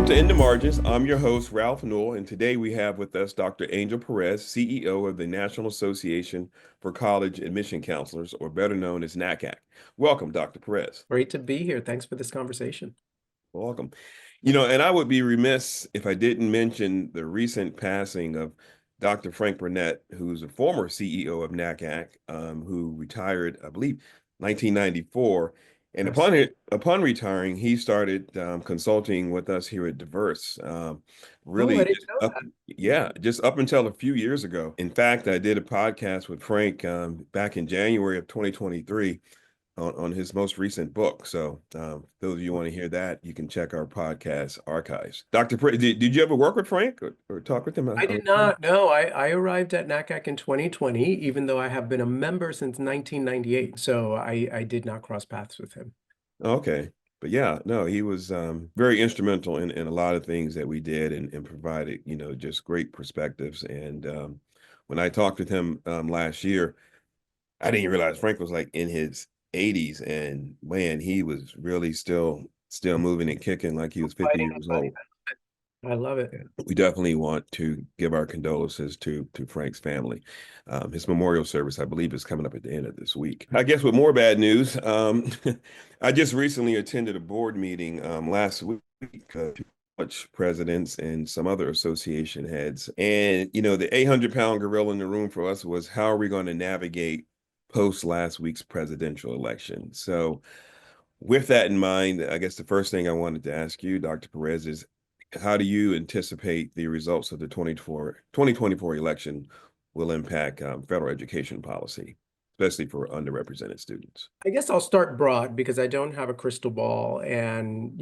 To In the Margins. I'm your host, Ralph Newell, and today we have with us Dr. Angel Perez, CEO of the National Association for College Admission Counselors, or better known as NACAC. Welcome, Dr. Perez. Great to be here. Thanks for this conversation. Welcome. And I would be remiss if I didn't mention the recent passing of Dr. Frank Burnett, who's a former CEO of NACAC, who retired, I believe, 1994. And Yes. upon retiring, he started consulting with us here at Diverse. Oh, I Really, didn't know that. just up until a few years ago. In fact, I did a podcast with Frank back in January of 2023 on his most recent book. So, those of you who want to hear that, you can check our podcast archives. Dr. Did you ever work with Frank or talk with him? I did not know. I arrived at NACAC in 2020, even though I have been a member since 1998. So I did not cross paths with him. Okay. But yeah, no, he was very instrumental in a lot of things that we did and provided, just great perspectives. And when I talked with him last year, I didn't realize Frank was like in his 80s, and man, he was really still moving and kicking like he was 50 Fighting and years fighting. old. I love it. Yeah. We definitely want to give our condolences to Frank's family. His memorial service, I believe, is coming up at the end of this week. I guess with more bad news, I just recently attended a board meeting last week. Much presidents and some other association heads. And, the 800-pound gorilla in the room for us was how are we going to navigate post last week's presidential election? So, with that in mind, I guess the first thing I wanted to ask you, Dr. Perez, is how do you anticipate the results of the 2024 election will impact federal education policy, especially for underrepresented students? I guess I'll start broad because I don't have a crystal ball. And,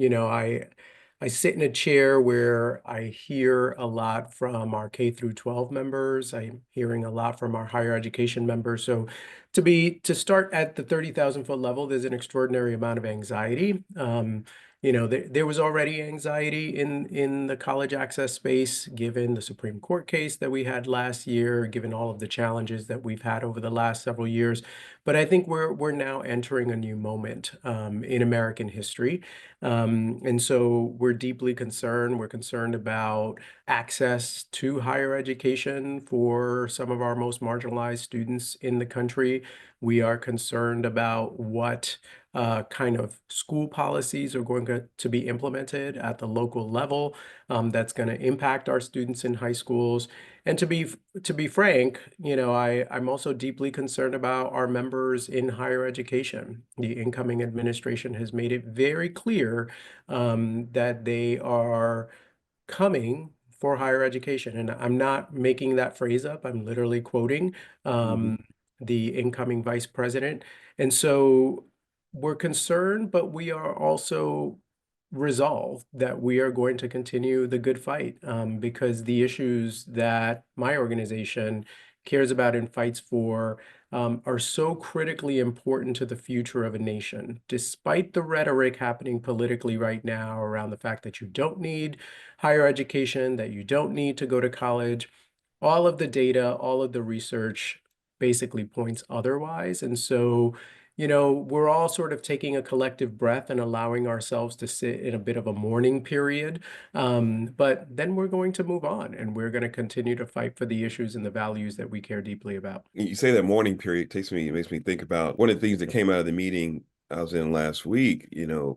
I sit in a chair where I hear a lot from our K through 12 members. I'm hearing a lot from our higher education members. So to start at the 30,000-foot level, there's an extraordinary amount of anxiety. There was already anxiety in the college access space, given the Supreme Court case that we had last year, given all of the challenges that we've had over the last several years. But I think we're now entering a new moment in American history. And so we're deeply concerned. We're concerned about access to higher education for some of our most marginalized students in the country. We are concerned about what kind of school policies are going to be implemented at the local level that's going to impact our students in high schools. And to be frank, I'm also deeply concerned about our members in higher education. The incoming administration has made it very clear that they are coming for higher education. And I'm not making that phrase up. I'm literally quoting Mhm. the incoming vice president. And so we're concerned, but we are also resolved that we are going to continue the good fight because the issues that my organization cares about and fights for are so critically important to the future of a nation. Despite the rhetoric happening politically right now around the fact that you don't need higher education, that you don't need to go to college, all of the data, all of the research basically points otherwise. And so, we're all sort of taking a collective breath and allowing ourselves to sit in a bit of a mourning period. But then we're going to move on and we're going to continue to fight for the issues and the values that we care deeply about. You say that mourning period it makes me think about one of the things that came out of the meeting I was in last week,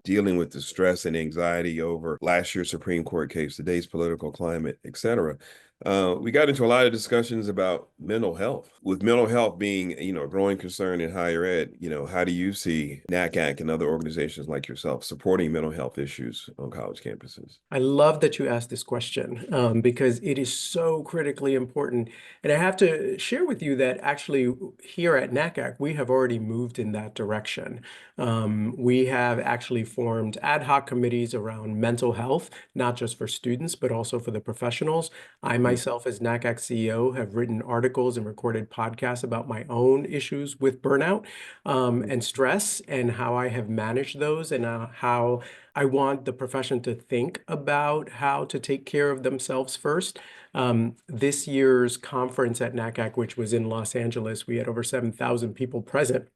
dealing with the stress and anxiety over last year's Supreme Court case, today's political climate, et cetera. We got into a lot of discussions about mental health. With mental health being, a growing concern in higher ed, how do you see NACAC and other organizations like yourself supporting mental health issues on college campuses? I love that you asked this question because it is so critically important. And I have to share with you that actually here at NACAC, we have already moved in that direction. We have actually formed ad hoc committees around mental health, not just for students, but also for the professionals. I myself, as NACAC CEO, have written articles and recorded podcasts about my own issues with burnout and stress and how I have managed those and how I want the profession to think about how to take care of themselves first. This year's conference at NACAC, which was in Los Angeles, we had over 7,000 people present.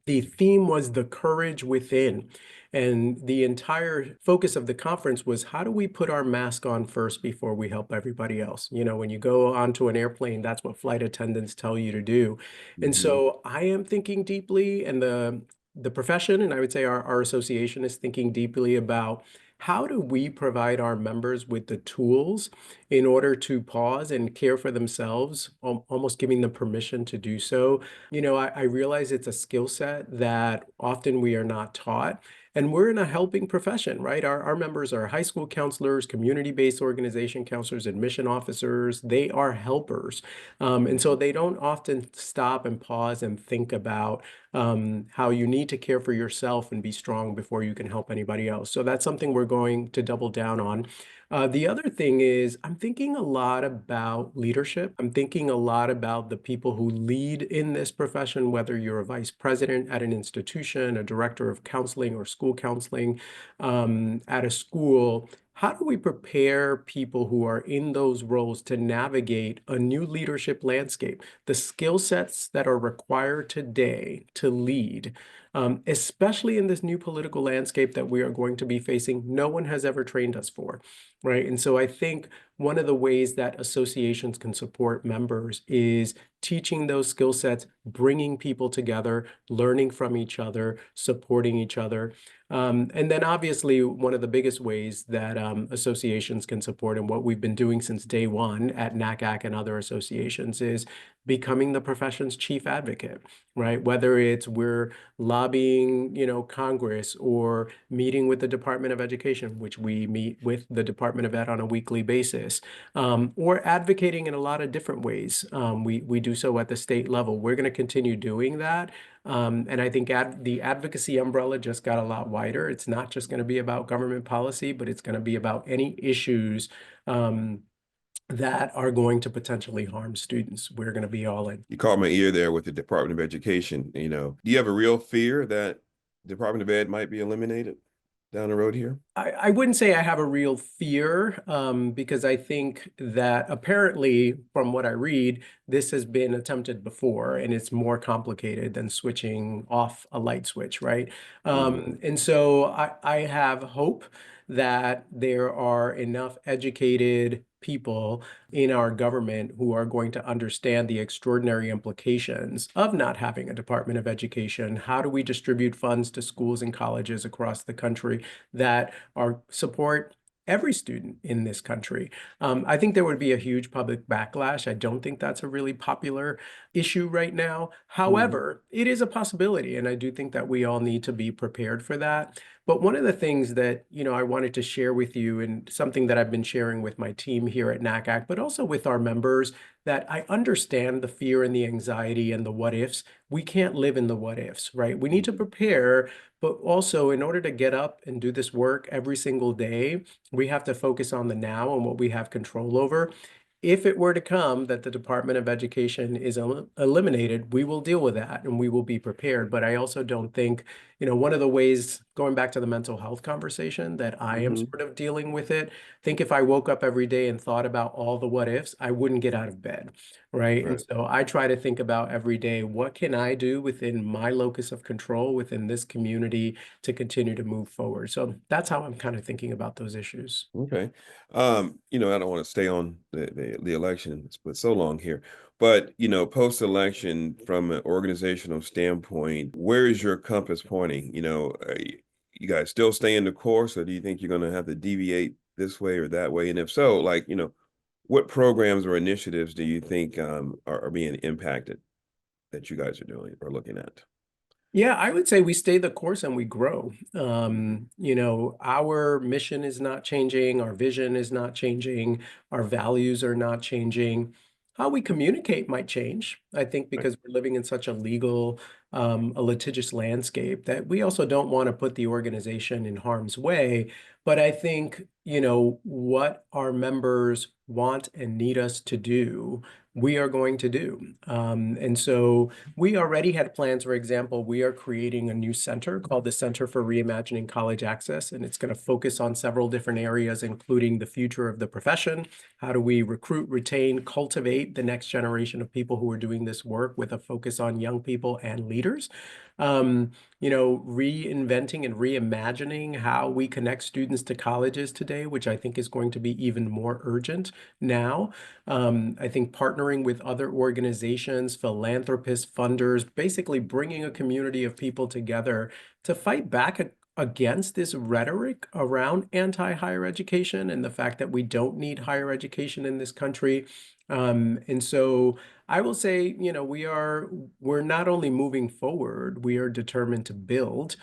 The theme was the courage within. And the entire focus of the conference was how do we put our mask on first before we help everybody else? You know, when you go onto an airplane, that's what flight attendants tell you to do. And Mhm. so I am thinking deeply, and the profession, and I would say our association is thinking deeply about how do we provide our members with the tools in order to pause and care for themselves, almost giving them permission to do so. You know, I realize it's a skill set that often we are not taught. And we're in a helping profession, right? Our members are high school counselors, community-based organization counselors, admission officers. They are helpers. And so they don't often stop and pause and think about how you need to care for yourself and be strong before you can help anybody else. So that's something we're going to double down on. The other thing is, I'm thinking a lot about leadership. I'm thinking a lot about the people who lead in this profession, whether you're a vice president at an institution, a director of counseling or school counseling at a school. How do we prepare people who are in those roles to navigate a new leadership landscape? The skill sets that are required today to lead, especially in this new political landscape that we are going to be facing, no one has ever trained us for, right? And so I think one of the ways that associations can support members is teaching those skill sets, bringing people together, learning from each other, supporting each other. And then obviously one of the biggest ways that associations can support, and what we've been doing since day one at NACAC and other associations, is becoming the profession's chief advocate, right? Whether it's we're lobbying, you know, Congress, or meeting with the Department of Education, which we meet with the Department of Ed on a weekly basis, or advocating in a lot of different ways. We do so at the state level. We're going to continue doing that. And I think the advocacy umbrella just got a lot wider. It's not just going to be about government policy, but it's going to be about any issues that are going to potentially harm students. We're going to be all in. You caught my ear there with the Department of Education. You know, do you have a real fear that Department of Ed might be eliminated down the road here? I wouldn't say I have a real fear, because I think that apparently, from what I read, this has been attempted before, and it's more complicated than switching off a light switch, right? Mhm. And so I have hope that there are enough educated people in our government who are going to understand the extraordinary implications of not having a Department of Education. How do we distribute funds to schools and colleges across the country that are support every student in this country? I think there would be a huge public backlash. I don't think that's a really popular issue right now. Mhm. However, it is a possibility, and I do think that we all need to be prepared for that. But one of the things that, you know, I wanted to share with you, and something that I've been sharing with my team here at NACAC, but also with our members, that I understand the fear and the anxiety and the what ifs. We can't live in the what ifs, right? We need to prepare, but also in order to get up and do this work every single day, we have to focus on the now and what we have control over. If it were to come that the Department of Education is eliminated, we will deal with that and we will be prepared. But I also don't think, you know, one of the ways, going back to the mental health conversation, that I am Mhm. sort of dealing with it, I think if I woke up every day and thought about all the what ifs, I wouldn't get out of bed, right? And Right. so I try to think about every day, what can I do within my locus of control, within this community, to continue to move forward? So that's how I'm kind of thinking about those issues. Okay. You know, I don't want to stay on the election. It's been so long here. But, you know, post-election, from an organizational standpoint, where is your compass pointing? You know, you guys still staying the course, or do you think you're going to have to deviate this way or that way? And if so, like, you know, what programs or initiatives do you think are being impacted that you guys are doing or looking at? Yeah, I would say we stay the course and we grow. Mhm. You know, our mission is not changing, our vision is not changing, our values are not changing. How we communicate might change, I think, Right. because we're living in such a litigious landscape, that we also don't want to put the organization in harm's way. But I think, you know, what our members want and need us to do we are going to do. And so we already had plans. For example, we are creating a new center called the Center for Reimagining College Access, and it's going to focus on several different areas, including the future of the profession. How do we recruit, retain, cultivate the next generation of people who are doing this work with a focus on young people and leaders? Reinventing and reimagining how we connect students to colleges today, which I think is going to be even more urgent now. I think partnering with other organizations, philanthropists, funders, basically bringing a community of people together to fight back against this rhetoric around anti-higher education and the fact that we don't need higher education in this country. And so I will say, we're not only moving forward, we are determined to build,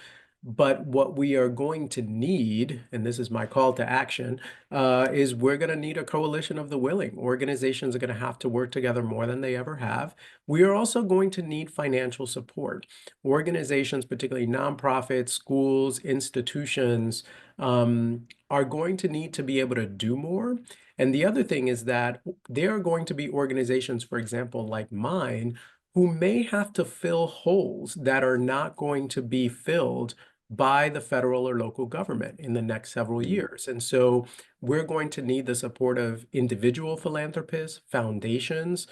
but what we are going to need, and this is my call to action, is we're going to need a coalition of the willing. Organizations are going to have to work together more than they ever have. We are also going to need financial support. Organizations, particularly nonprofits, schools, institutions, are going to need to be able to do more. And the other thing is that there are going to be organizations, for example, like mine, who may have to fill holes that are not going to be filled by the federal or local government in the next several years. And so we're going to need the support of individual philanthropists, foundations,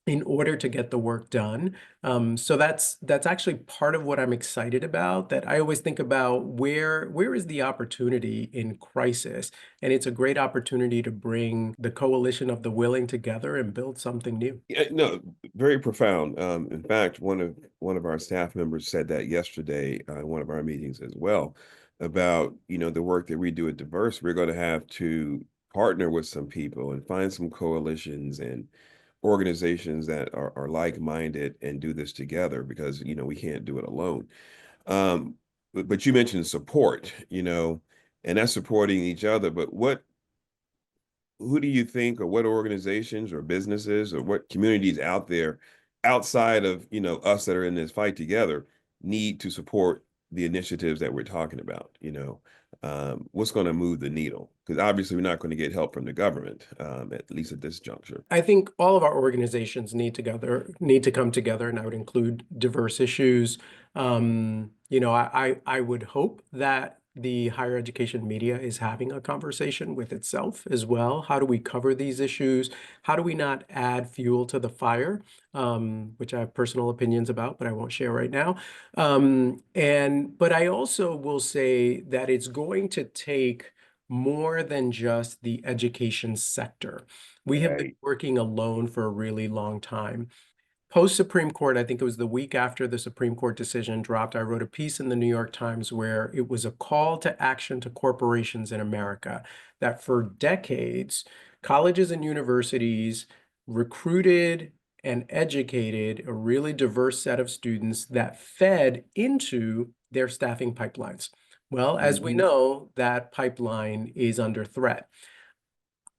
in order to get the work done. So that's actually part of what I'm excited about, that I always think about where is the opportunity in crisis? And it's a great opportunity to bring the coalition of the willing together and build something new. Yeah, no, very profound. In fact, one of our staff members said that yesterday in one of our meetings as well about, the work that we do at Diverse. We're going to have to partner with some people and find some coalitions and organizations that are like-minded and do this together because, we can't do it alone. But you mentioned support, and that's supporting each other. But who do you think, or what organizations or businesses or what communities out there outside of, us that are in this fight together need to support the initiatives that we're talking about? What's going to move the needle? Because obviously we're not going to get help from the government, at least at this juncture. I think all of our organizations need to come together, and I would include diverse issues. I would hope that the higher education media is having a conversation with itself as well. How do we cover these issues? How do we not add fuel to the fire? Which I have personal opinions about, but I won't share right now. But I also will say that it's going to take more than just the education sector. We have been Right. working alone for a really long time. Post-Supreme Court, I think it was the week after the Supreme Court decision dropped, I wrote a piece in the New York Times where it was a call to action to corporations in America that for decades, colleges and universities recruited and educated a really diverse set of students that fed into their staffing pipelines. Well, as we Mhm. know, that pipeline is under threat.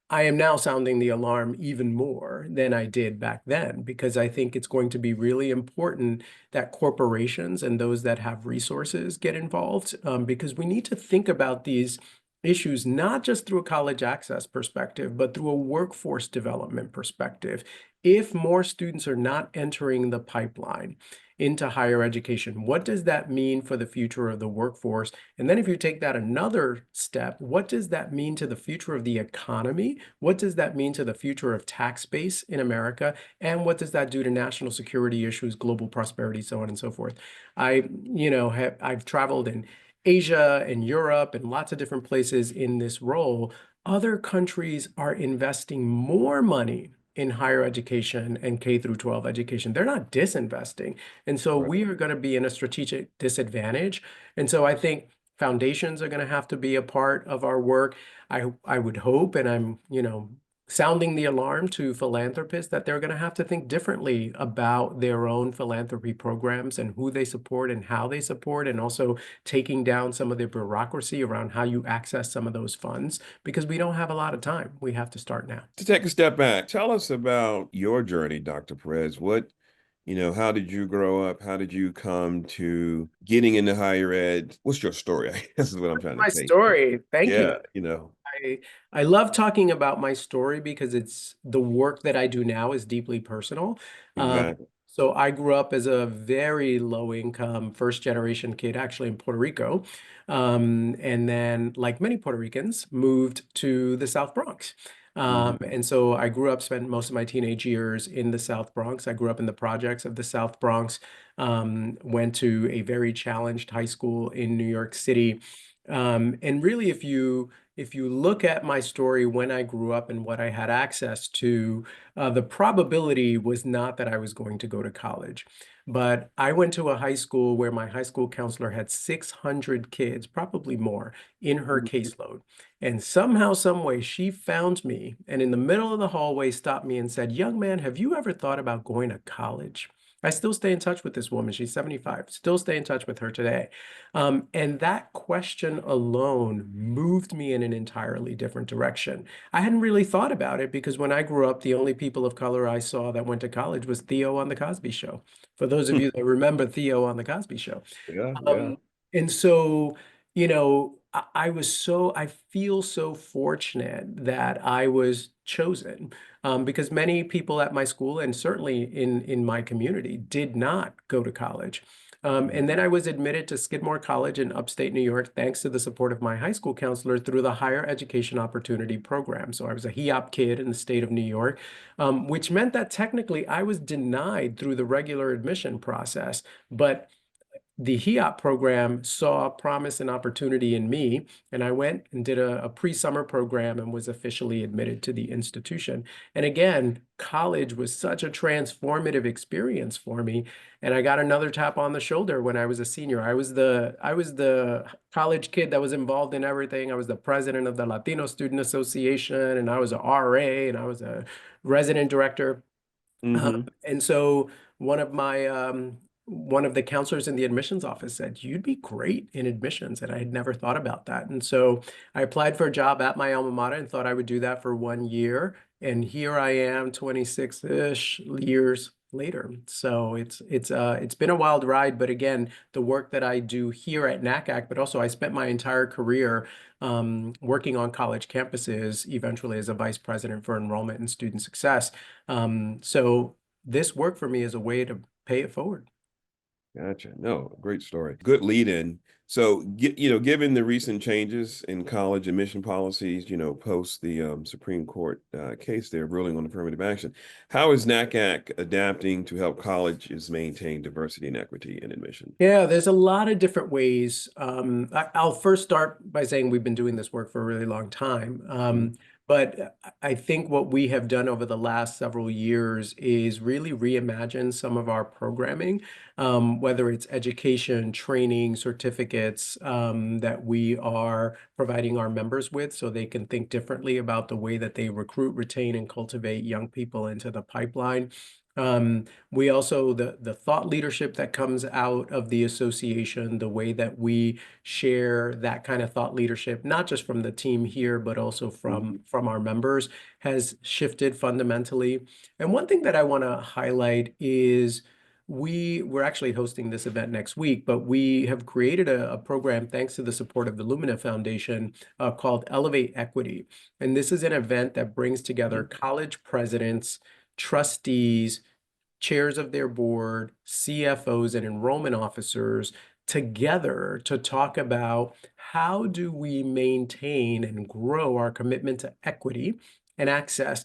I am now sounding the alarm even more than I did back then, because I think it's going to be really important that corporations and those that have resources get involved, because we need to think about these issues not just through a college access perspective, but through a workforce development perspective. If more students are not entering the pipeline into higher education, what does that mean for the future of the workforce? And then if you take that another step, what does that mean to the future of the economy? What does that mean to the future of tax base in America? And what does that do to national security issues, global prosperity, so on and so forth? I've traveled in Asia and Europe and lots of different places in this role. Other countries are investing more money in higher education and K through 12 education. They're not disinvesting. And so Right. we are going to be in a strategic disadvantage. And so I think foundations are going to have to be a part of our work. I would hope, and I'm, sounding the alarm to philanthropists, that they're going to have to think differently about their own philanthropy programs and who they support and how they support, and also taking down some of the bureaucracy around how you access some of those funds, because we don't have a lot of time. We have to start now. To take a step back, tell us about your journey, Dr. Perez. How did you grow up? How did you come to getting into higher ed? What's your story? I guess is what I'm trying to My say. story. Thank you. Yeah. I love talking about my story because it's the work that I do now is deeply personal. Um, Exactly. so I grew up as a very low income first generation kid, actually in Puerto Rico. And then, like many Puerto Ricans, moved to the South Bronx. Hmm. And so I grew up, spent most of my teenage years in the South Bronx. I grew up in the projects of the South Bronx, went to a very challenged high school in New York City. And really, if you look at my story when I grew up and what I had access to, the probability was not that I was going to go to college. But I went to a high school where my high school counselor had 600 kids, probably more, in her caseload. And somehow, some way, she found me and in the middle of the hallway stopped me and said, "Young man, have you ever thought about going to college?" I still stay in touch with this woman. She's 75. Still stay in touch with her today. And that question alone moved me in an entirely different direction. I hadn't really thought about it because when I grew up, the only people of color I saw that went to college was Theo on The Cosby Show. For those of you that remember Theo on The Cosby Show. Yeah, yeah. Um, and so, I feel so fortunate that I was chosen because many people at my school and certainly in my community did not go to college. And then I was admitted to Skidmore College in upstate New York, thanks to the support of my high school counselor through the Higher Education Opportunity Program. So I was a HEOP kid in the state of New York, which meant that technically I was denied through the regular admission process. But the HEOP program saw promise and opportunity in me, and I went and did a pre-summer program and was officially admitted to the institution. And again, college was such a transformative experience for me. And I got another tap on the shoulder when I was a senior. I was the college kid that was involved in everything. I was the president of the Latino Student Association, and I was a RA, and I was a resident director. Hmm. And so one of the counselors in the admissions office said, "You'd be great in admissions." And I had never thought about that. And so I applied for a job at my alma mater and thought I would do that for 1 year. And here I am 26-ish years later. So it's been a wild ride. But again, the work that I do here at NACAC, but also I spent my entire career working on college campuses, eventually as a vice president for enrollment and student success. So this worked for me as a way to pay it forward. Gotcha. No, great story. Good lead in. So, given the recent changes in college admission policies, post the Supreme Court case there ruling on affirmative action, how is NACAC adapting to help colleges maintain diversity and equity in admission? Yeah, there's a lot of different ways. I'll first start by saying we've been doing this work for a really long time. But I think what we have done over the last several years is really reimagine some of our programming, whether it's education, training, certificates, that we are providing our members with so they can think differently about the way that they recruit, retain, and cultivate young people into the pipeline. We also, the thought leadership that comes out of the association, the way that we share that kind of thought leadership, not just from the team here, but also Mhm. from our members, has shifted fundamentally. And one thing that I want to highlight is we're actually hosting this event next week, but we have created a program thanks to the support of the Lumina Foundation called Elevate Equity. And this is an event that brings together college presidents, trustees, chairs of their board, CFOs, and enrollment officers together to talk about how do we maintain and grow our commitment to equity and access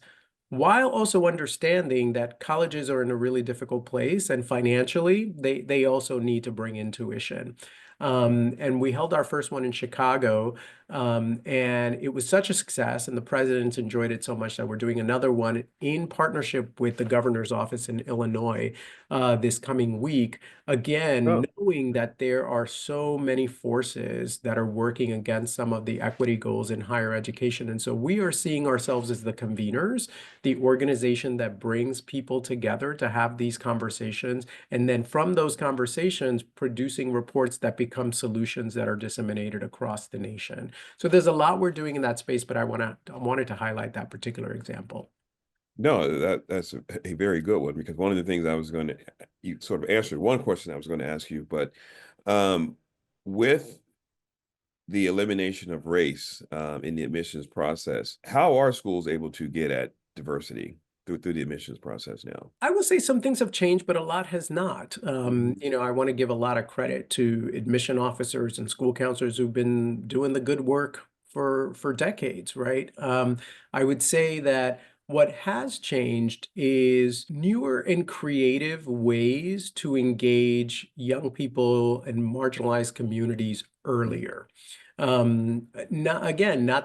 while also understanding that colleges are in a really difficult place and financially they also need to bring in tuition. And we held our first one in Chicago, and it was such a success, and the presidents enjoyed it so much that we're doing another one in partnership with the governor's office in Illinois this coming week. Again, Oh, knowing that there are so many forces that are working against some of the equity goals in higher education. And so we are seeing ourselves as the conveners, the organization that brings people together to have these conversations. And then from those conversations, producing reports that become solutions that are disseminated across the nation. So there's a lot we're doing in that space, but I wanted to highlight that particular example. no, that's a very good one because one of the things I was going to, you sort of answered one question I was going to ask you, but um, with the elimination of race in the admissions process, how are schools able to get at diversity through the admissions process now? I will say some things have changed, but a lot has not. Mhm. I want to give a lot of credit to admission officers and school counselors who've been doing the good work for decades, right? I would say that what has changed is newer and creative ways to engage young people and marginalized communities earlier. Not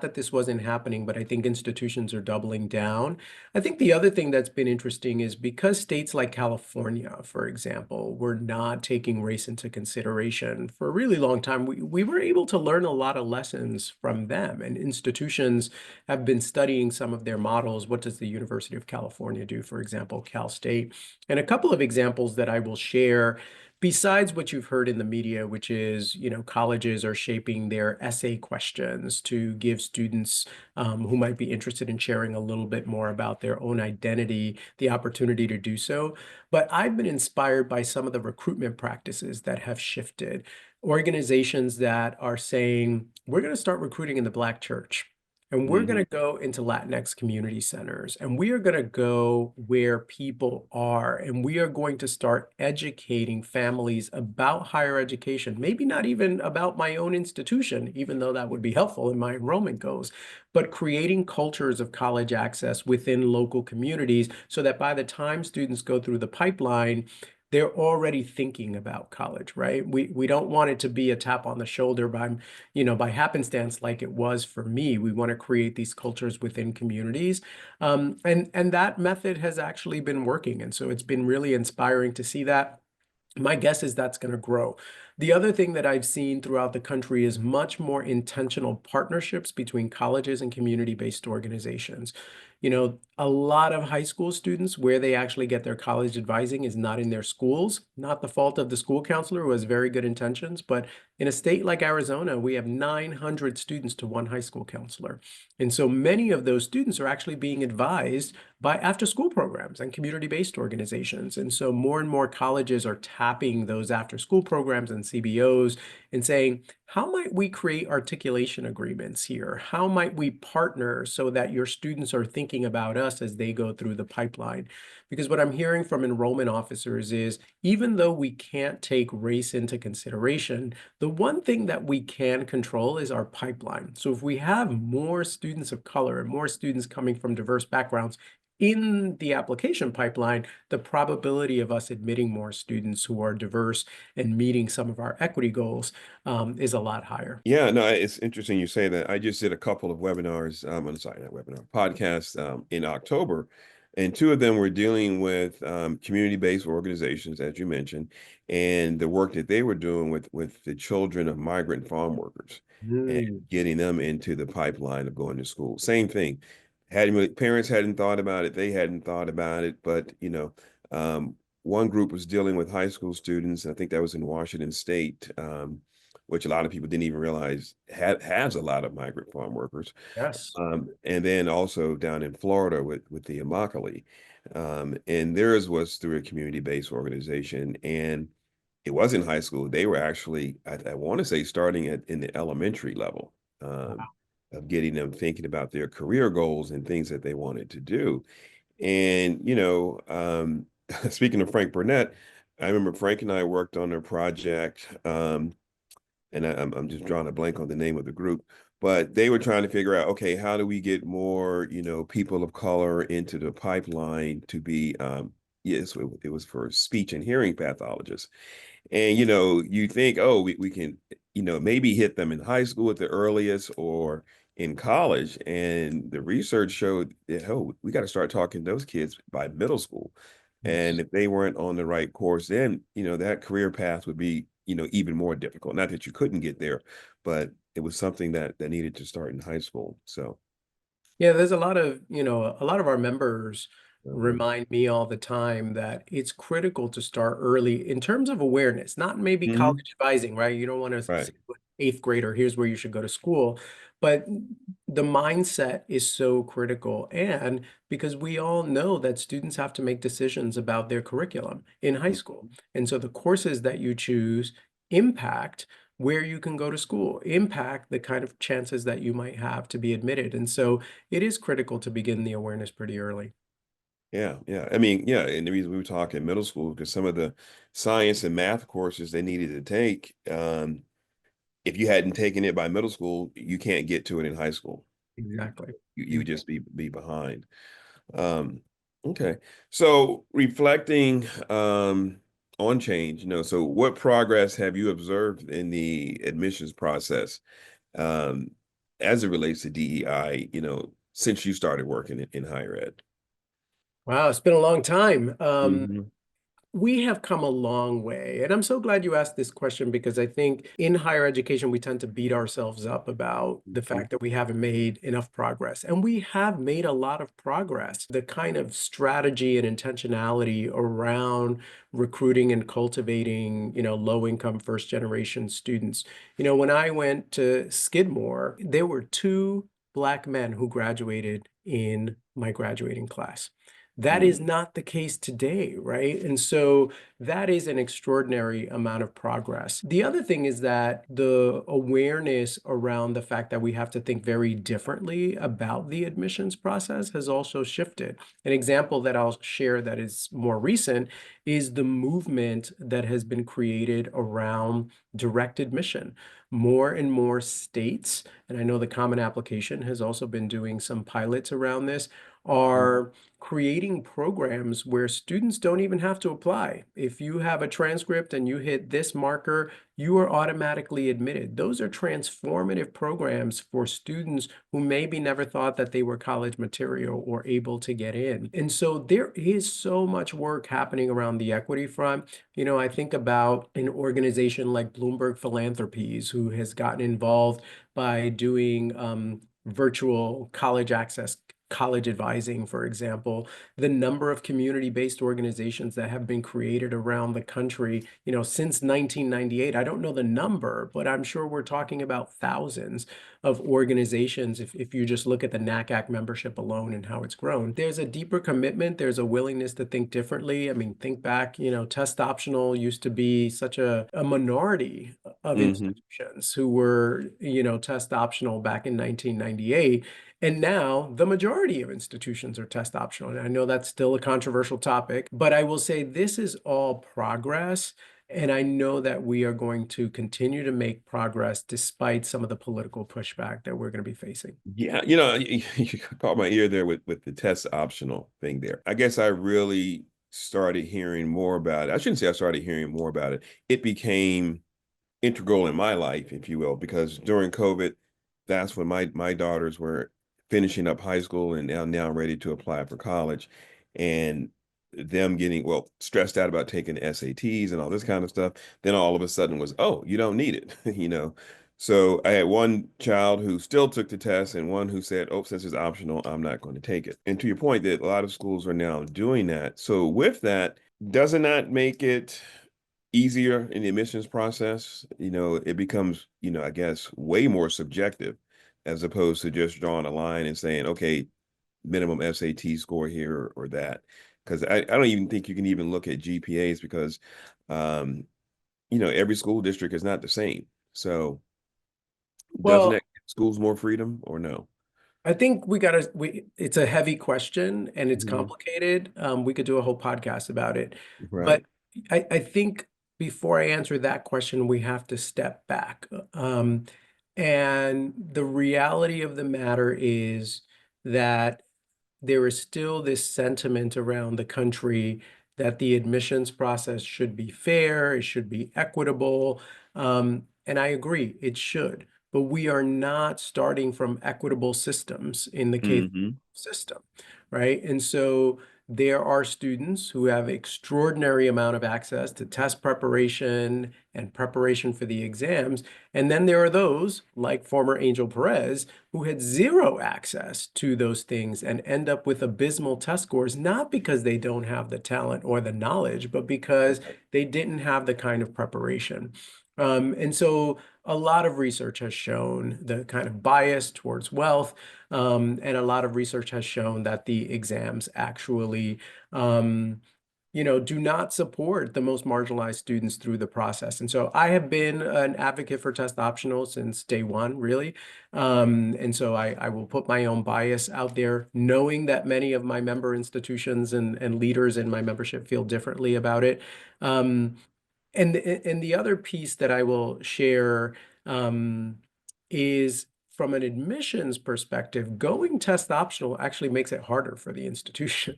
that this wasn't happening, but I think institutions are doubling down. I think the other thing that's been interesting is because states like California, for example, were not taking race into consideration for a really long time, we were able to learn a lot of lessons from them. And institutions have been studying some of their models. What does the University of California do, for example, Cal State? And a couple of examples that I will share. Besides what you've heard in the media, which is, colleges are shaping their essay questions to give students who might be interested in sharing a little bit more about their own identity, the opportunity to do so. But I've been inspired by some of the recruitment practices that have shifted. Organizations that are saying, we're going to start recruiting in the Black church. And we're going Mhm. to go into Latinx community centers and we are going to go where people are. And we are going to start educating families about higher education, maybe not even about my own institution, even though that would be helpful in my enrollment goals, but creating cultures of college access within local communities so that by the time students go through the pipeline, they're already thinking about college, right? We don't want it to be a tap on the shoulder by happenstance like it was for me. We want to create these cultures within communities. And that method has actually been working. And so it's been really inspiring to see that. My guess is that's going to grow. The other thing that I've seen throughout the country is much more intentional partnerships between colleges and community-based organizations. A lot of high school students, where they actually get their college advising is not in their schools, not the fault of the school counselor who has very good intentions, but in a state like Arizona, we have 900 students to one high school counselor. And so many of those students are actually being advised by after-school programs and community-based organizations. And so more and more colleges are tapping those after-school programs and CBOs and saying, how might we create articulation agreements here? How might we partner so that your students are thinking about us as they go through the pipeline? Because what I'm hearing from enrollment officers is, even though we can't take race into consideration, the one thing that we can control is our pipeline. So if we have more students of color and more students coming from diverse backgrounds in the application pipeline, the probability of us admitting more students who are diverse and meeting some of our equity goals is a lot higher. Yeah, no, it's interesting you say that. I just did a couple of webinars, I'm sorry, not webinar, podcasts in October, and two of them were dealing with community-based organizations, as you mentioned, and the work that they were doing with the children of migrant farm workers and Mm, getting them into the pipeline of going to school. Same thing. Parents hadn't thought about it, they hadn't thought about it, but one group was dealing with high school students. I think that was in Washington State. Which a lot of people didn't even realize has a lot of migrant farm workers. yes. And then also down in Florida with the Immokalee. And theirs was through a community-based organization. And it wasn't high school. They were actually, I want to say, starting in the elementary level of getting them thinking about their career goals and things that they wanted to do. And, speaking of Frank Burnett, I remember Frank and I worked on a project. And I'm just drawing a blank on the name of the group, but they were trying to figure out, okay, how do we get more, people of color into the pipeline to be, yes, it was for speech and hearing pathologists. And, you think, oh, we can, maybe hit them in high school at the earliest or in college. And the research showed that, oh, we got to start talking to those kids by middle school. And Yes. if they weren't on the right course, then, that career path would be, even more difficult. Not that you couldn't get there, but it was something that needed to start in high school. So, Yeah, there's a lot of our members uh-huh. remind me all the time that it's critical to start early in terms of awareness, not maybe college Mhm. advising, right? You don't want to say Right. to an eighth grader, here's where you should go to school. But the mindset is so critical. And because we all know that students have to make decisions about their curriculum in high school. And so the courses that you choose impact where you can go to school impact the kind of chances that you might have to be admitted. And so it is critical to begin the awareness pretty early. Yeah, yeah. I mean, yeah, and the reason we were talking middle school because some of the science and math courses they needed to take, if you hadn't taken it by middle school, you can't get to it in high school. Exactly. You would just be behind. Um, okay. So reflecting on change, so what progress have you observed in the admissions process um, as it relates to DEI, since you started working in higher ed? Wow, it's been a long time. Hmm. We have come a long way. And I'm so glad you asked this question because I think in higher education, we tend to beat ourselves up about the fact that we haven't made enough progress. And we have made a lot of progress. The kind of strategy and intentionality around recruiting and cultivating, low-income first-generation students. When I went to Skidmore, there were two Black men who graduated in my graduating class. That is not the case today, right? And so that is an extraordinary amount of progress. The other thing is that the awareness around the fact that we have to think very differently about the admissions process has also shifted. An example that I'll share that is more recent is the movement that has been created around direct admission. More and more states, and I know the Common Application has also been doing some pilots around this, are creating programs where students don't even have to apply. If you have a transcript and you hit this marker, you are automatically admitted. Those are transformative programs for students who maybe never thought that they were college material or able to get in. And so there is so much work happening around the equity front. I think about an organization like Bloomberg Philanthropies, who has gotten involved by doing virtual college access, college advising, for example, the number of community-based organizations that have been created around the country, since 1998. I don't know the number, but I'm sure we're talking about thousands of organizations if you just look at the NACAC membership alone and how it's grown. There's a deeper commitment. There's a willingness to think differently. I mean, think back, test optional used to be such a minority of Hmm. institutions who were, test optional back in 1998. And now the majority of institutions are test optional. And I know that's still a controversial topic, but I will say this is all progress. And I know that we are going to continue to make progress despite some of the political pushback that we're going to be facing. Yeah, you caught my ear there with the test optional thing there. I guess I really started hearing more about it. I shouldn't say I started hearing more about it. It became integral in my life, if you will, because during COVID, that's when my daughters were finishing up high school and now ready to apply for college, and them getting stressed out about taking SATs and all this kind of stuff. Then all of a sudden was, oh, you don't need it, So I had one child who still took the test and one who said, oh, since it's optional, I'm not going to take it. And to your point that a lot of schools are now doing that. So with that, doesn't that make it easier in the admissions process? It becomes, I guess, way more subjective as opposed to just drawing a line and saying, okay, minimum SAT score here or that. Because I don't even think you can even look at GPAs because, um, every school district is not the same. So doesn't Well, that give schools more freedom or no? I think it's a heavy question and it's Mhm. complicated. We could do a whole podcast about it. But Right. I think before I answer that question, we have to step back. And the reality of the matter is that there is still this sentiment around the country that the admissions process should be fair, it should be equitable. And I agree, it should. But we are not starting from equitable systems in the K Hmm. system, right? And so there are students who have extraordinary amount of access to test preparation and preparation for the exams. And then there are those, like former Angel Perez, who had zero access to those things and end up with abysmal test scores, not because they don't have the talent or the knowledge, but because they didn't have the kind of preparation. And so a lot of research has shown the kind of bias towards wealth, and a lot of research has shown that the exams actually do not support the most marginalized students through the process. And so I have been an advocate for test optional since day one, really. And so I will put my own bias out there, knowing that many of my member institutions and leaders in my membership feel differently about it. Um, and the other piece that I will share is from an admissions perspective, going test optional actually makes it harder for the institution,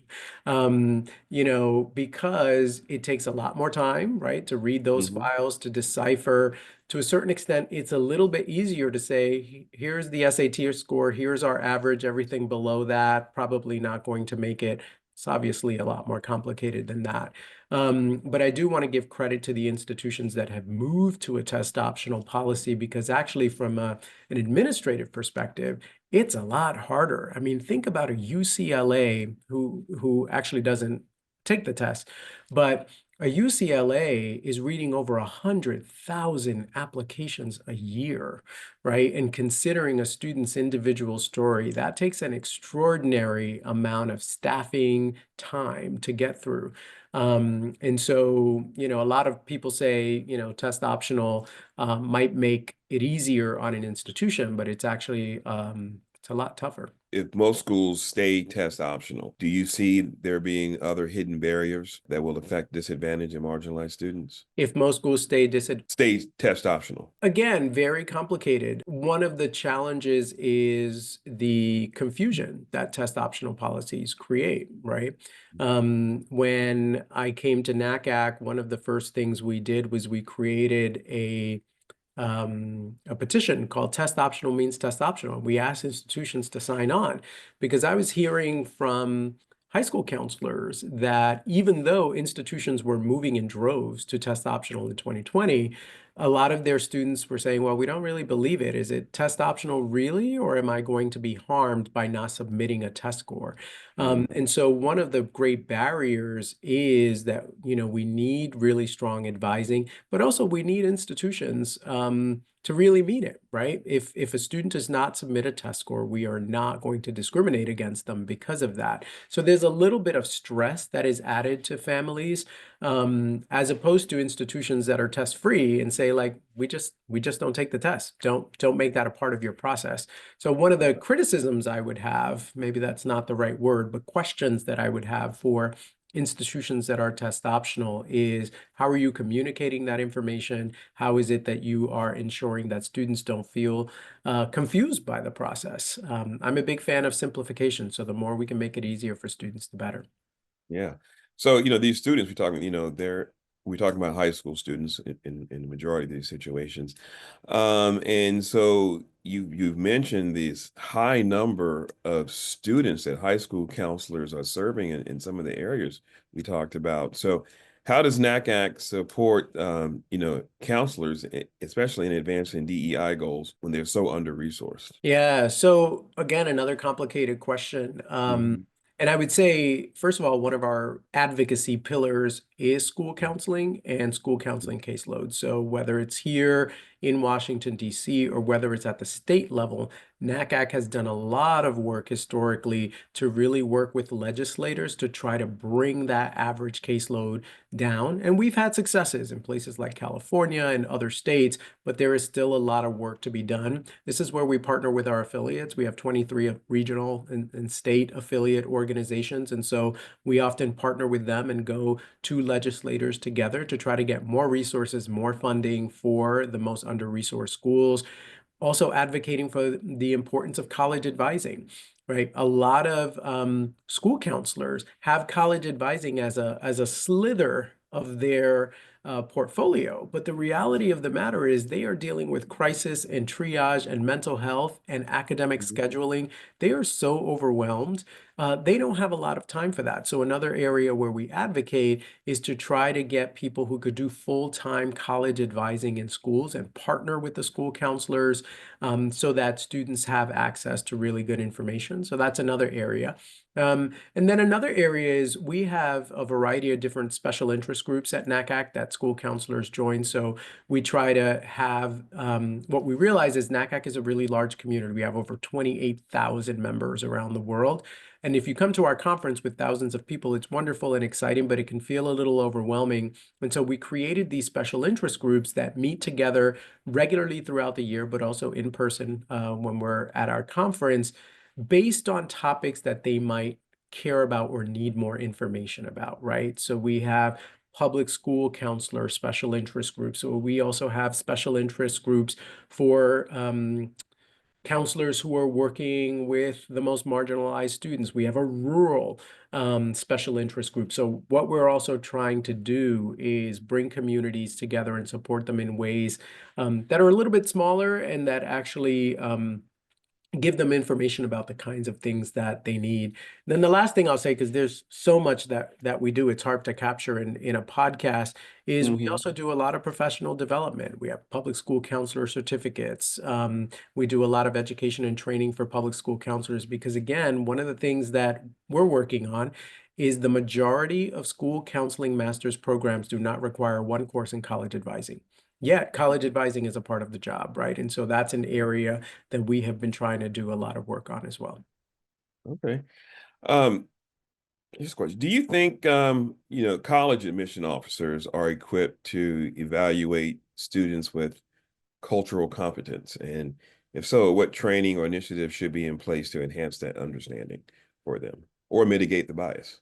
because it takes a lot more time, right, to read those Hmm. files, to decipher. To a certain extent, it's a little bit easier to say, here's the SAT score, here's our average, everything below that, probably not going to make it. It's obviously a lot more complicated than that. But I do want to give credit to the institutions that have moved to a test optional policy because actually from an administrative perspective, it's a lot harder. I mean, think about a UCLA who actually doesn't take the test, but a UCLA is reading over 100,000 applications a year, right? And considering a student's individual story, that takes an extraordinary amount of staffing time to get through. And so, a lot of people say, test optional might make it easier on an institution, but it's actually it's a lot tougher. If most schools stay test optional, do you see there being other hidden barriers that will affect disadvantaged and marginalized students? If most schools stay disadvantaged, Stay test optional. again, very complicated. One of the challenges is the confusion that test optional policies create, right? When I came to NACAC, one of the first things we did was we created a petition called Test Optional Means Test Optional. We asked institutions to sign on because I was hearing from high school counselors that even though institutions were moving in droves to test optional in 2020, a lot of their students were saying, well, we don't really believe it. Is it test optional really, or am I going to be harmed by not submitting a test score? Mm. And so one of the great barriers is that, we need really strong advising, but also we need institutions to really mean it, right? If a student does not submit a test score, we are not going to discriminate against them because of that. So there's a little bit of stress that is added to families, as opposed to institutions that are test free and say like, we just don't take the test. Don't make that a part of your process. So one of the criticisms I would have, maybe that's not the right word, but questions that I would have for institutions that are test optional is how are you communicating that information? How is it that you are ensuring that students don't feel confused by the process? I'm a big fan of simplification, so the more we can make it easier for students, the better. Yeah. So, these students we're talking, we're talking about high school students in the majority of these situations. And so you've mentioned this high number of students that high school counselors are serving in some of the areas we talked about. So how does NACAC support counselors, especially in advancing DEI goals when they're so under-resourced? Yeah, so again, another complicated question. Mhm. And I would say, first of all, one of our advocacy pillars is school counseling and school counseling caseload. So whether it's here in Washington, D.C., or whether it's at the state level, NACAC has done a lot of work historically to really work with legislators to try to bring that average caseload down. And we've had successes in places like California and other states, but there is still a lot of work to be done. This is where we partner with our affiliates. We have 23 regional and state affiliate organizations. And so we often partner with them and go to legislators together to try to get more resources, more funding for the most under-resourced schools. Also advocating for the importance of college advising, right? A lot of school counselors have college advising as a slither of their portfolio. But the reality of the matter is they are dealing with crisis and triage and mental health and academic Mhm. scheduling. They are so overwhelmed. They don't have a lot of time for that. So another area where we advocate is to try to get people who could do full-time college advising in schools and partner with the school counselors so that students have access to really good information. So that's another area. And then another area is we have a variety of different special interest groups at NACAC that school counselors join. So we try to have what we realize is NACAC is a really large community. We have over 28,000 members around the world. And if you come to our conference with thousands of people, it's wonderful and exciting, but it can feel a little overwhelming. And so we created these special interest groups that meet together regularly throughout the year, but also in person when we're at our conference, based on topics that they might care about or need more information about, right? So we have public school counselor special interest groups. So we also have special interest groups for counselors who are working with the most marginalized students. We have a rural special interest group. So what we're also trying to do is bring communities together and support them in ways that are a little bit smaller and that actually give them information about the kinds of things that they need. Then the last thing I'll say, because there's so much that we do, it's hard to capture in a podcast, is we Hmm. also do a lot of professional development. We have public school counselor certificates. We do a lot of education and training for public school counselors because, again, one of the things that we're working on is the majority of school counseling master's programs do not require one course in college advising. Yet college advising is a part of the job, right? And so that's an area that we have been trying to do a lot of work on as well. Okay. Um, Here's a question. Do you think, college admission officers are equipped to evaluate students with cultural competence? And if so, what training or initiative should be in place to enhance that understanding for them or mitigate the bias?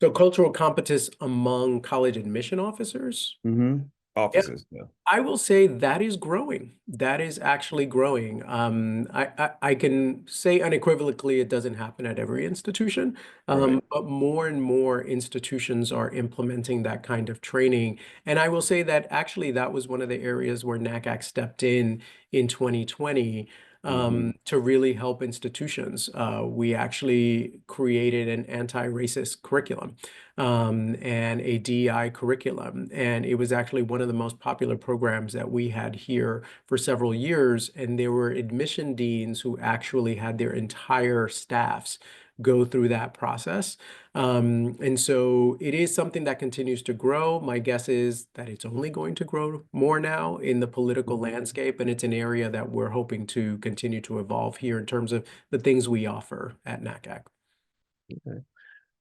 So cultural competence among college admission officers? Hmm. Yeah, Offices, yeah. I will say that is growing. That is actually growing. I can say unequivocally it doesn't happen at every institution, Right. but more and more institutions are implementing that kind of training. And I will say that actually that was one of the areas where NACAC stepped in 2020 Hmm. to really help institutions. We actually created an anti-racist curriculum and a DEI curriculum. And it was actually one of the most popular programs that we had here for several years. And there were admission deans who actually had their entire staffs go through that process. And so it is something that continues to grow. My guess is that it's only going to grow more now in the political landscape. And it's an area that we're hoping to continue to evolve here in terms of the things we offer at NACAC.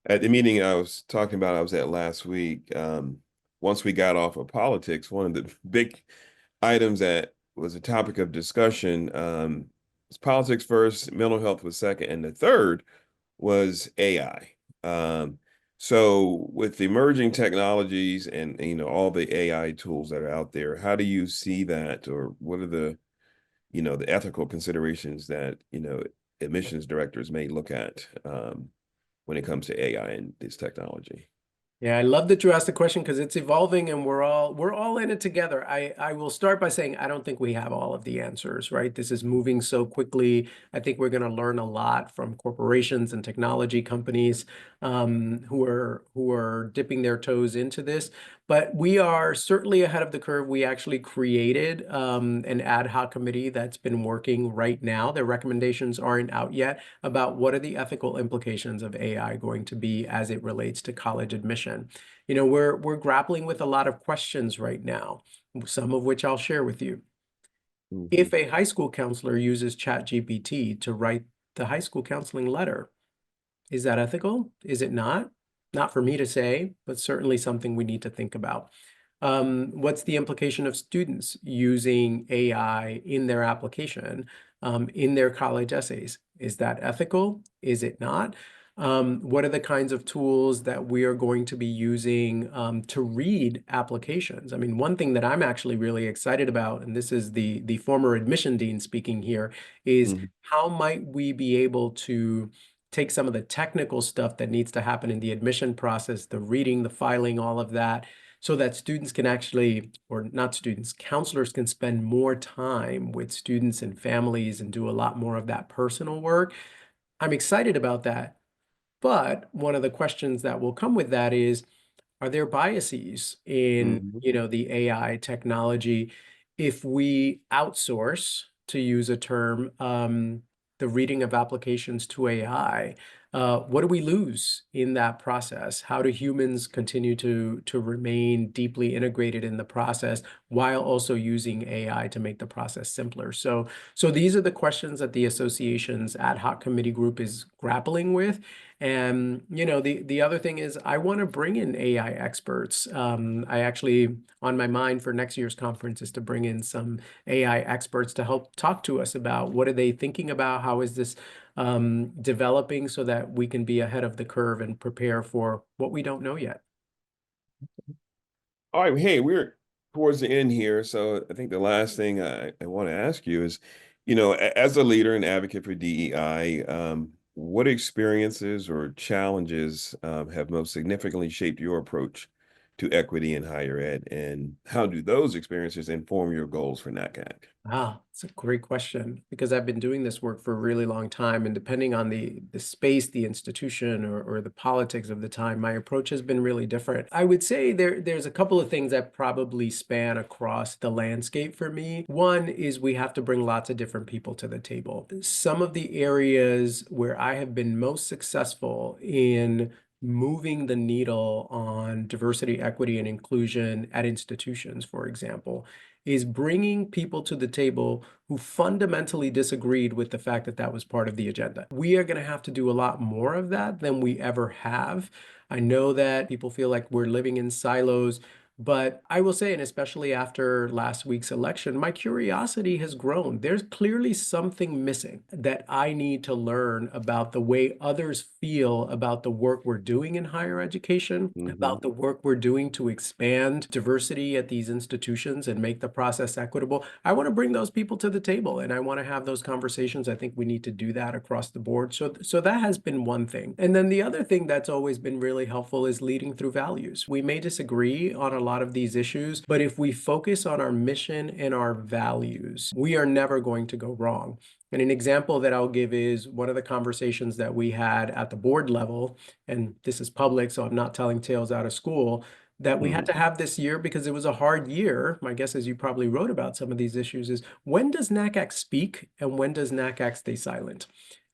At the meeting I was talking about, I was at last week. Once we got off of politics, one of the big items that was a topic of discussion was politics first, mental health was second, and the third was AI. So with the emerging technologies and all the AI tools that are out there, how do you see that, or what are the ethical considerations that admissions directors may look at when it comes to AI and this technology? Yeah, I love that you asked the question because it's evolving and we're all in it together. I will start by saying I don't think we have all of the answers, right? This is moving so quickly. I think we're going to learn a lot from corporations and technology companies who are dipping their toes into this. But we are certainly ahead of the curve. We actually created an ad hoc committee that's been working right now. Their recommendations aren't out yet about what are the ethical implications of AI going to be as it relates to college admission. You know, we're grappling with a lot of questions right now, some of which I'll share with you. Mhm. If a high school counselor uses ChatGPT to write the high school counseling letter, is that ethical? Is it not? Not for me to say, but certainly something we need to think about. What's the implication of students using AI in their application, in their college essays? Is that ethical? Is it not? What are the kinds of tools that we are going to be using to read applications? I mean, one thing that I'm actually really excited about, and this is the former admission dean speaking here, is Mhm. how might we be able to take some of the technical stuff that needs to happen in the admission process, the reading, the filing, all of that, so that students can actually, or not students, counselors can spend more time with students and families and do a lot more of that personal work. I'm excited about that. But one of the questions that will come with that is, are there biases in, Mhm. the AI technology if we outsource, to use a term, the reading of applications to AI? what do we lose in that process? How do humans continue to remain deeply integrated in the process while also using AI to make the process simpler? So these are the questions that the association's ad hoc committee group is grappling with. And, the other thing is I want to bring in AI experts. I actually, on my mind for next year's conference is to bring in some AI experts to help talk to us about what are they thinking about, how is this developing so that we can be ahead of the curve and prepare for what we don't know yet. All right, hey, we're towards the end here, so I think the last thing I want to ask you is, as a leader and advocate for DEI, what experiences or challenges have most significantly shaped your approach to equity in higher ed, and how do those experiences inform your goals for NACAC? Ah, it's a great question because I've been doing this work for a really long time, and depending on the space, the institution, or the politics of the time, my approach has been really different. I would say there's a couple of things that probably span across the landscape for me. One is we have to bring lots of different people to the table. Some of the areas where I have been most successful in moving the needle on diversity, equity, and inclusion at institutions, for example, is bringing people to the table who fundamentally disagreed with the fact that that was part of the agenda. We are going to have to do a lot more of that than we ever have. I know that people feel like we're living in silos, but I will say, and especially after last week's election, my curiosity has grown. There's clearly something missing that I need to learn about the way others feel about the work we're doing in higher education, Hmm. about the work we're doing to expand diversity at these institutions and make the process equitable. I want to bring those people to the table and I want to have those conversations. I think we need to do that across the board. So that has been one thing. And then the other thing that's always been really helpful is leading through values. We may disagree on a lot of these issues, but if we focus on our mission and our values, we are never going to go wrong. And an example that I'll give is one of the conversations that we had at the board level, and this is public, so I'm not telling tales out of school, that we had to have this year because it was a hard year. My guess is you probably wrote about some of these issues is when does NACAC speak and when does NACAC stay silent?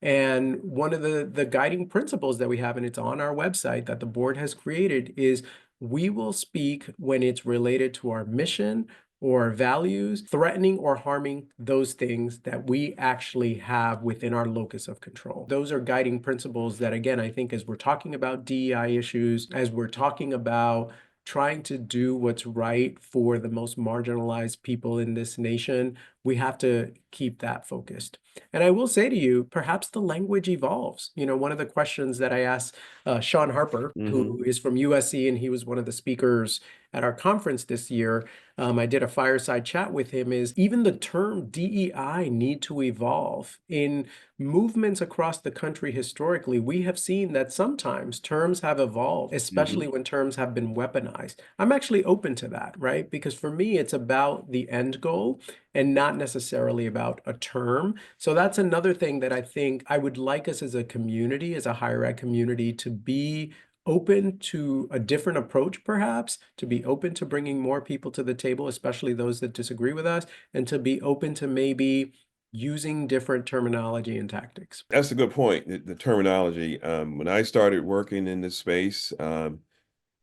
And one of the guiding principles that we have, and it's on our website that the board has created, is we will speak when it's related to our mission or values, threatening or harming those things that we actually have within our locus of control. Those are guiding principles that, again, I think as we're talking about DEI issues, as we're talking about trying to do what's right for the most marginalized people in this nation, we have to keep that focused. And I will say to you, perhaps the language evolves. One of the questions that I asked Sean Harper, Hmm. who is from USC, and he was one of the speakers at our conference this year, I did a fireside chat with him, is even the term DEI need to evolve. In movements across the country historically, we have seen that sometimes terms have evolved, especially when terms have been weaponized. I'm actually open to that, right? Because for me, it's about the end goal and not necessarily about a term. So that's another thing that I think I would like us as a community, as a higher ed community, to be open to a different approach, perhaps, to be open to bringing more people to the table, especially those that disagree with us, and to be open to maybe using different terminology and tactics. That's a good point. The terminology. When I started working in this space,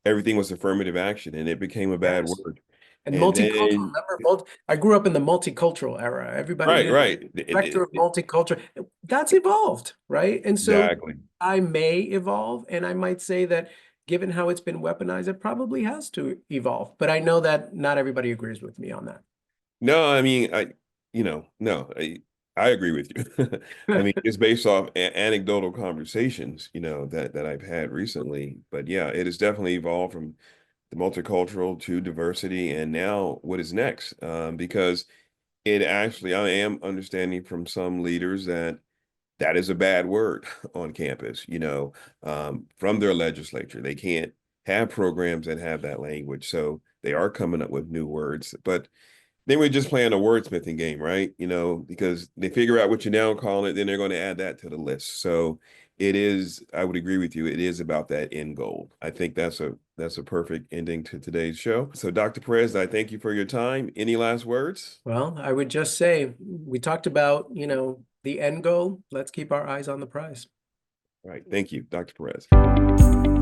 everything was affirmative action, and it became a bad Yes. word. And And multicultural, then, remember, I grew up in the multicultural era. Everybody right, knew right, the vector of multicultural. That's evolved, right? And so exactly. I may evolve, and I might say that given how it's been weaponized, it probably has to evolve. But I know that not everybody agrees with me on No, I mean, no, I agree with you. I mean, that. it's based off anecdotal conversations, that I've had recently. But yeah, it has definitely evolved from the multicultural to diversity, and now what is next? Because it actually, I am understanding from some leaders that that is a bad word on campus, from their legislature. They can't have programs that have that language. So they are coming up with new words. But then we're just playing a wordsmithing game, right? Because they figure out what you now call it, then they're going to add that to the list. So it is, I would agree with you, it is about that end goal. I think that's a perfect ending to today's show. So Dr. Perez, I thank you for your time. Any last words? Well, I would just say we talked about, the end goal. Let's keep our eyes on the prize. All right. Thank you, Dr. Perez.